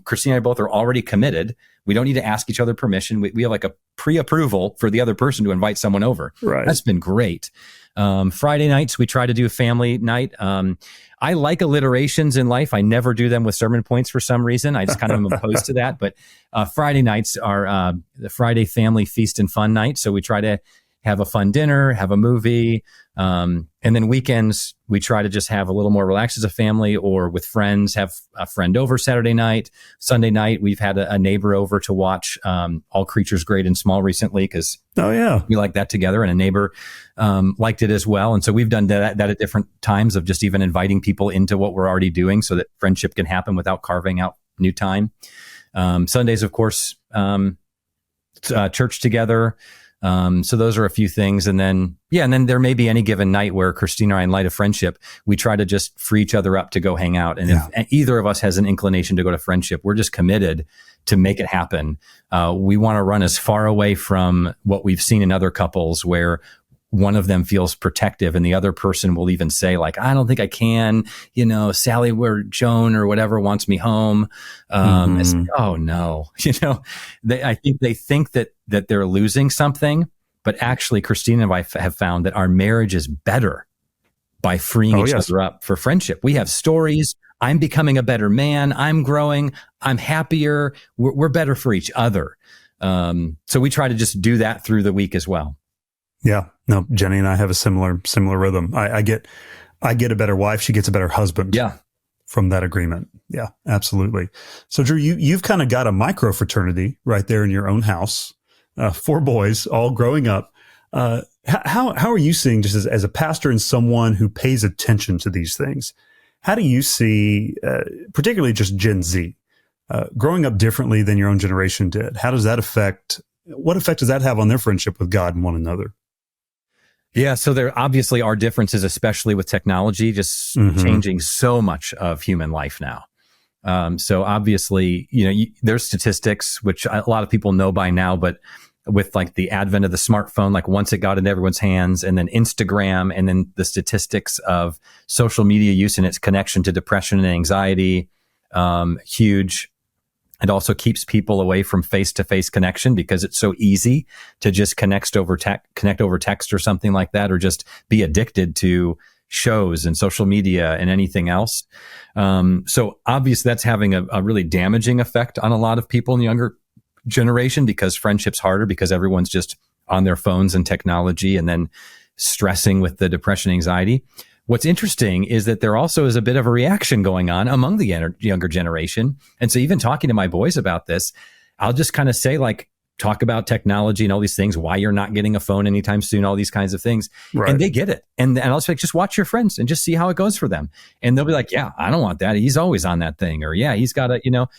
Christina and I both are already committed. We don't need to ask each other permission. We have like a pre-approval for the other person to invite someone over. Right. That's been great. Friday nights, we try to do a family night. I like alliterations in life. I never do them with sermon points for some reason. I just kind of am opposed to that. But Friday nights are the Friday family feast and fun night. So we try to have a fun dinner, have a movie. And then weekends, we try to just have a little more relaxed as a family or with friends, have a friend over Saturday night. Sunday night, we've had a neighbor over to watch All Creatures Great and Small recently because we like that together, and a neighbor liked it as well. And so we've done that at different times of just even inviting people into what we're already doing so that friendship can happen without carving out new time. Sundays, of course, church together. So those are a few things. And then there may be any given night where Christina and I, in light of friendship, we try to just free each other up to go hang out. And if either of us has an inclination to go to friendship, we're just committed to make it happen. We want to run as far away from what we've seen in other couples where one of them feels protective and the other person will even say like, I don't think I can, Sally or Joan or whatever wants me home. It's like, oh no, I think they think that they're losing something, but actually Christina and I have found that our marriage is better by freeing each other up for friendship. We have stories. I'm becoming a better man. I'm growing. I'm happier. We're better for each other. So we try to just do that through the week as well. Yeah. No, Jenny and I have a similar rhythm. I get a better wife. She gets a better husband. Yeah. From that agreement. Yeah, absolutely. So Drew, you've kind of got a micro fraternity right there in your own house. 4 boys all growing up. How are you seeing, just as a pastor and someone who pays attention to these things, how do you see, particularly just Gen Z, growing up differently than your own generation did? What effect does that have on their friendship with God and one another? Yeah, so there obviously are differences, especially with technology, just changing so much of human life now. So obviously, there's statistics, which a lot of people know by now, but with like the advent of the smartphone, like once it got into everyone's hands, and then Instagram, and then the statistics of social media use and its connection to depression and anxiety, huge. It also keeps people away from face-to-face connection because it's so easy to just connect over text or something like that, or just be addicted to shows and social media and anything else. So obviously that's having a really damaging effect on a lot of people in the younger generation, because friendship's harder because everyone's just on their phones and technology, and then stressing with the depression, anxiety. What's interesting is that there also is a bit of a reaction going on among the younger generation. And so even talking to my boys about this, I'll just kind of say, like, talk about technology and all these things, why you're not getting a phone anytime soon, all these kinds of things. Right. And they get it. And I'll say, just watch your friends and just see how it goes for them. And they'll be like, yeah, I don't want that. He's always on that thing. Or yeah, he's got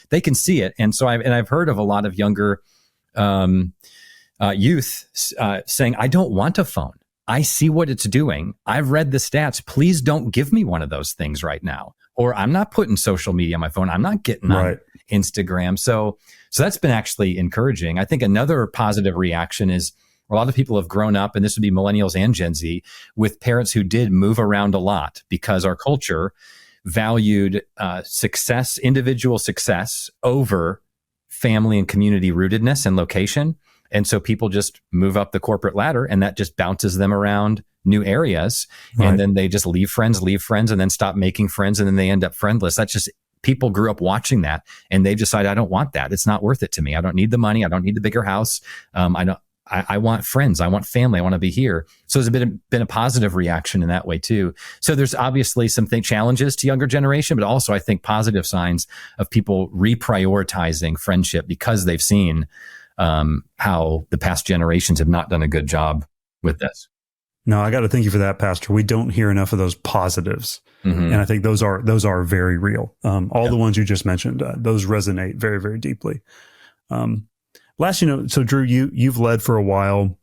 they can see it. And so I've heard of a lot of younger youth saying, I don't want a phone. I see what it's doing. I've read the stats. Please don't give me one of those things right now. Or I'm not putting social media on my phone. I'm not getting on Instagram. So that's been actually encouraging. I think another positive reaction is a lot of people have grown up, and this would be millennials and Gen Z, with parents who did move around a lot, because our culture valued success, individual success, over family and community rootedness and location. And so people just move up the corporate ladder, and that just bounces them around new areas. Right. And then they just leave friends, and then stop making friends. And then they end up friendless. That's just, people grew up watching that, and they decide, I don't want that. It's not worth it to me. I don't need the money. I don't need the bigger house. I want friends. I want family. I want to be here. So there's been a positive reaction in that way too. So there's obviously some challenges to younger generation, but also I think positive signs of people reprioritizing friendship because they've seen how the past generations have not done a good job with this. No, I got to thank you for that, Pastor. We don't hear enough of those positives. Mm-hmm. And I think those are very real. All the ones you just mentioned, those resonate very, very deeply. Last, so Drew, you've led for a while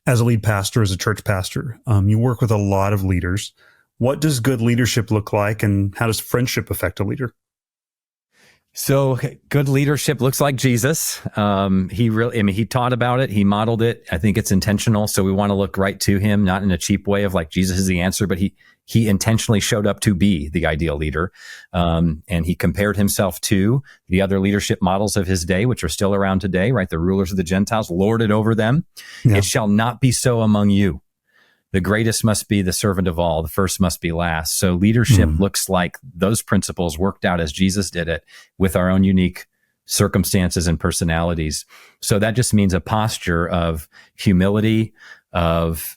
as a lead pastor, as a church pastor. You work with a lot of leaders. What does good leadership look like, and how does friendship affect a leader? So good leadership looks like Jesus. He taught about it. He modeled it. I think it's intentional. So we want to look right to him, not in a cheap way of like Jesus is the answer, but he intentionally showed up to be the ideal leader. And he compared himself to the other leadership models of his day, which are still around today, right? The rulers of the Gentiles, lorded over them. Yeah. It shall not be so among you. The greatest must be the servant of all. The first must be last. So leadership looks like those principles worked out as Jesus did it, with our own unique circumstances and personalities. So that just means a posture of humility, of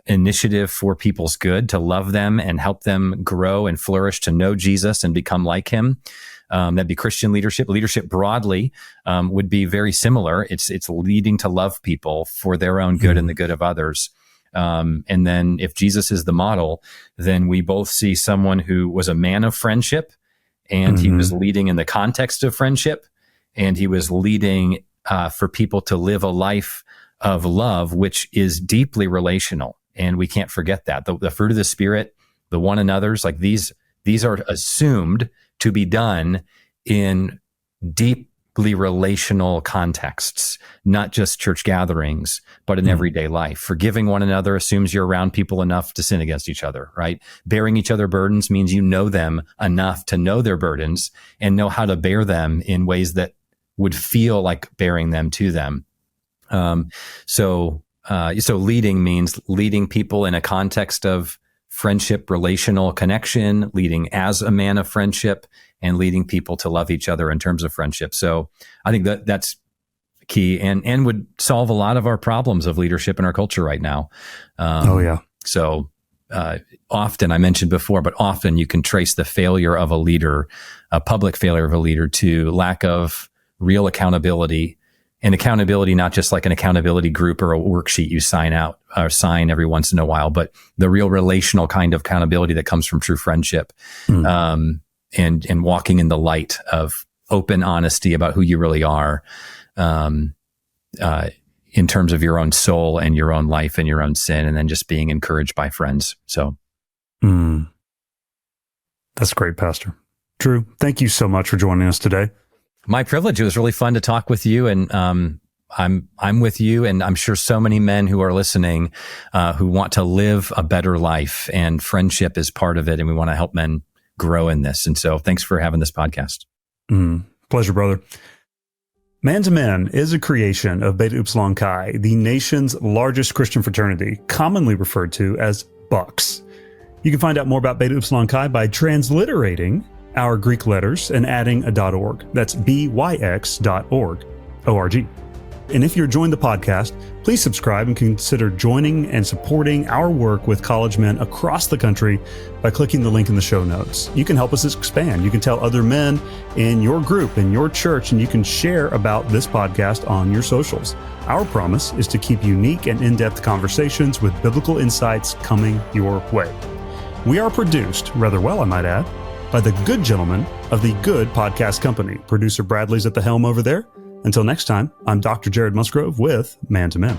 initiative for people's good, to love them and help them grow and flourish, to know Jesus and become like him. That'd be Christian leadership. Leadership broadly would be very similar. It's leading to love people for their own good and the good of others. And then if Jesus is the model, then we both see someone who was a man of friendship, and he was leading in the context of friendship, and he was leading for people to live a life of love, which is deeply relational. And we can't forget that. The fruit of the Spirit, the one another's, like these are assumed to be done in deeply relational contexts, not just church gatherings, but in everyday life. Forgiving one another assumes you're around people enough to sin against each other, right? Bearing each other burdens means you know them enough to know their burdens and know how to bear them in ways that would feel like bearing them to them. So leading means leading people in a context of friendship, relational connection, leading as a man of friendship, and leading people to love each other in terms of friendship. So I think that's key and would solve a lot of our problems of leadership in our culture right now. So often, I mentioned before, but often you can trace the failure of a leader, a public failure of a leader, to lack of real accountability. And accountability, not just like an accountability group or a worksheet you sign every once in a while, but the real relational kind of accountability that comes from true friendship. And walking in the light of open honesty about who you really are, in terms of your own soul and your own life and your own sin, and then just being encouraged by friends. So, that's great, Pastor. Drew, thank you so much for joining us today. My privilege. It was really fun to talk with you, and I'm with you, and I'm sure so many men who are listening who want to live a better life, and friendship is part of it, and we want to help men grow in this. And so thanks for having this podcast. Pleasure, brother. Man to Men is a creation of Beta Upsilon Chi, the nation's largest Christian fraternity, commonly referred to as Bucks. You can find out more about Beta Upsilon Chi by transliterating our Greek letters and adding a .org. That's byx.org, O-R-G. And if you're enjoying the podcast, please subscribe and consider joining and supporting our work with college men across the country by clicking the link in the show notes. You can help us expand. You can tell other men in your group, in your church, and you can share about this podcast on your socials. Our promise is to keep unique and in-depth conversations with biblical insights coming your way. We are produced, rather well, I might add, by the good gentlemen of the Good Podcast Company. Producer Bradley's at the helm over there. Until next time, I'm Dr. Jared Musgrove with Man to Men.